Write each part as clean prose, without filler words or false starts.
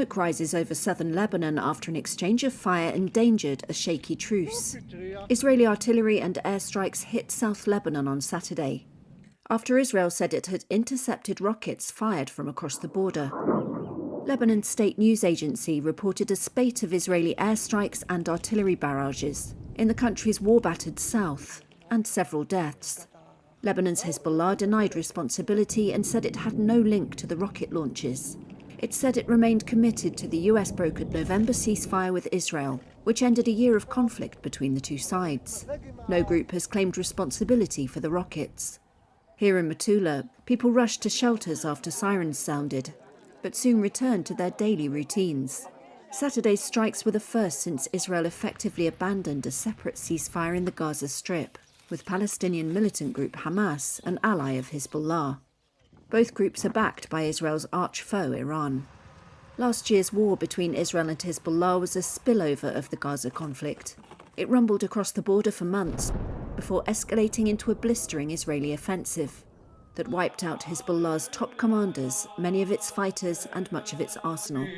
Smoke rises over southern Lebanon after an exchange of fire endangered a shaky truce. Israeli artillery and airstrikes hit South Lebanon on Saturday, after Israel said it had intercepted rockets fired from across the border. Lebanon's state news agency reported a spate of Israeli airstrikes and artillery barrages in the country's war-battered south, and several deaths. Lebanon's Hezbollah denied responsibility and said it had no link to the rocket launches. It said it remained committed to the US-brokered November ceasefire with Israel, which ended a year of conflict between the two sides. No group has claimed responsibility for the rockets. Here in Metula, people rushed to shelters after sirens sounded, but soon returned to their daily routines. Saturday's strikes were the first since Israel effectively abandoned a separate ceasefire in the Gaza Strip, with Palestinian militant group Hamas an ally of Hezbollah. Both groups are backed by Israel's arch-foe, Iran. Last year's war between Israel and Hezbollah was a spillover of the Gaza conflict. It rumbled across the border for months before escalating into a blistering Israeli offensive that wiped out Hezbollah's top commanders, many of its fighters and much of its arsenal.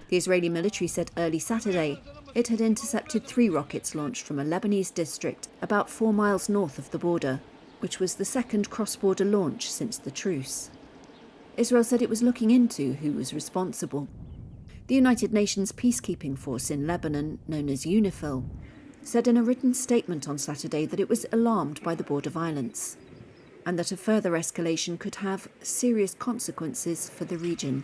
The Israeli military said early Saturday it had intercepted 3 rockets launched from a Lebanese district about 4 miles north of the border, which was the second cross-border launch since the truce. Israel said it was looking into who was responsible. The United Nations peacekeeping force in Lebanon, known as UNIFIL, said in a written statement on Saturday that it was alarmed by the border violence, and that a further escalation could have serious consequences for the region.